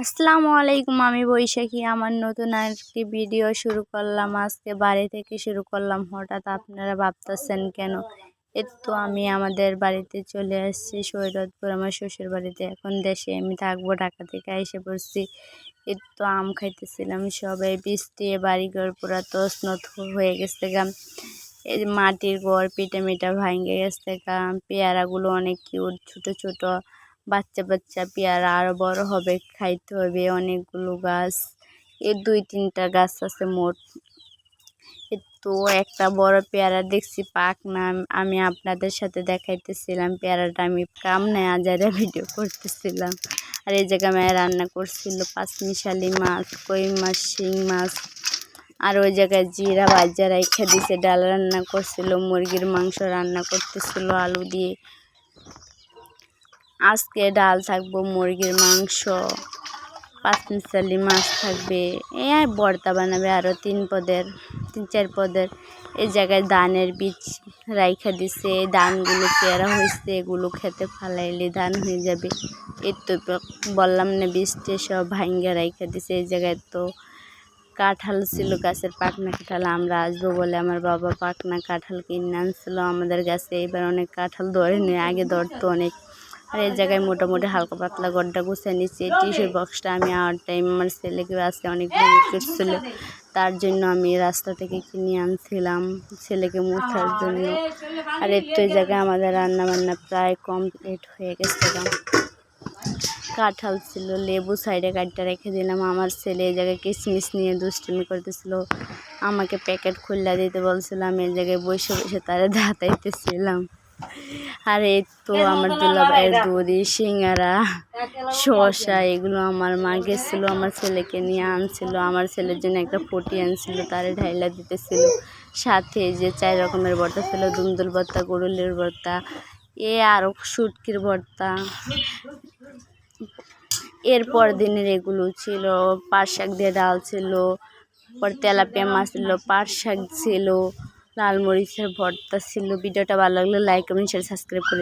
আসসালামু আলাইকুম। আমি বৈশাখী। আমার নতুন আরেকটি ভিডিও শুরু করলাম। আজকে বাড়ি থেকে শুরু করলাম। হঠাৎ আপনারা ভাবতেছেন কেন? তো আমি আমাদের বাড়িতে চলে আসছি, সৈয়দপুর, আমার শ্বশুর বাড়িতে। এখন দেশে আমি থাকবো, ঢাকা থেকে এসে পড়ছি। তো আম খাইতেছিলাম সবাই। বৃষ্টি বাড়িঘর পুরা তছনছ হয়ে গেছে গা। এই যে মাটির ঘর পিঠা মিঠা ভাঙে গেছে গা। পেয়ারাগুলো অনেক কিউট, ছোট ছোট বাচ্চা বাচ্চা পেয়ারা, আরো বড় হবে, খাইতে হবে। অনেকগুলো গাছ, এর 2-3টা গাছ আছে মোট। তো একটা বড় পেয়ারা দেখছি পাক না, আমি আপনাদের সাথে দেখাইতেছিলাম পেয়ারাটা। আমি কামনে আজারে ভিডিও করতেছিলাম। আর এই জায়গায় মেয়ে রান্না করছিল পাঁচমিশালি মাছ, কই মাছ, শিং মাছ। আর ওই জায়গায় জিরা ভাজা রাইখা দিছে, ডাল রান্না করছিল, মুরগির মাংস রান্না করতেছিল আলু দিয়ে। আজকে ডাল থাকবো, মুরগির মাংস, পাঁচমিশালি মাছ থাকবে, এই ভর্তা বানাবে আরও 3-4 পদের। এই জায়গায় ধানের বীজ রাইখা দিছে, এই ধানগুলো পেয়ারা হয়েছে, এগুলো খেতে ফালাইলে ধান হয়ে যাবে। এই তো বললাম না, বীজটা সব ভাঙ্গা রাইখা দিছে। এই জায়গায় তো কাঁঠাল ছিল, গাছের পাকনা কাঁঠাল। আমরা আসবো বলে আমার বাবা পাকনা কাঁঠাল কিনে আনছিল আমাদের গাছে। এবার অনেক কাঁঠাল ধরেনি, আগে ধরতো অনেক। আর এই জায়গায় মোটামুটি হালকা পাতলা গড্ডা গুছিয়ে নিচ্ছি। টিস্যুর বক্সটা আমি আর টাইম আমার ছেলেকে আজকে অনেক ছিল, তার জন্য আমি রাস্তা থেকে কিনে আনছিলাম ছেলেকে মোছার জন্য। আর একটু জায়গায় আমাদের রান্না বান্না প্রায় কমপ্লিট হয়ে গেছে। কাঁঠাল ছিল, লেবু সাইডে কাটটা রেখে দিলাম। আমার ছেলে এই জায়গায় কিশমিশ নিয়ে দুষ্টুমি করতেছিল, আমাকে প্যাকেট খুললা দিতে বলছিলাম। এই জায়গায় বসে বসে তারা দাঁতাইতেছিলাম। আর এই তো আমার দুলাভাইয়ের দড়ি, সিঙ্গারা, শসা, এগুলো আমার মা গেছিলো আমার ছেলেকে নিয়ে আনছিল। আমার ছেলের জন্য একটা পটি আনছিল, তারে ঢাইলা দিতেছিল। সাথে যে 4 রকমের ভর্তা ছিল, দুন্দুল ভর্তা, গরুলের ভর্তা, আরও শুটকির ভর্তা। এরপর দিনের এগুলো ছিল। পাট শাক দিয়ে ডাল ছিল, পর তেলাপিয়া মাছ ছিল, পাট শাক ছিল, লাল মরিচের ভর্তা ছিল। ভিডিওটা ভালো লাগলে লাইক কমেন্ট শেয়ার সাবস্ক্রাইব করে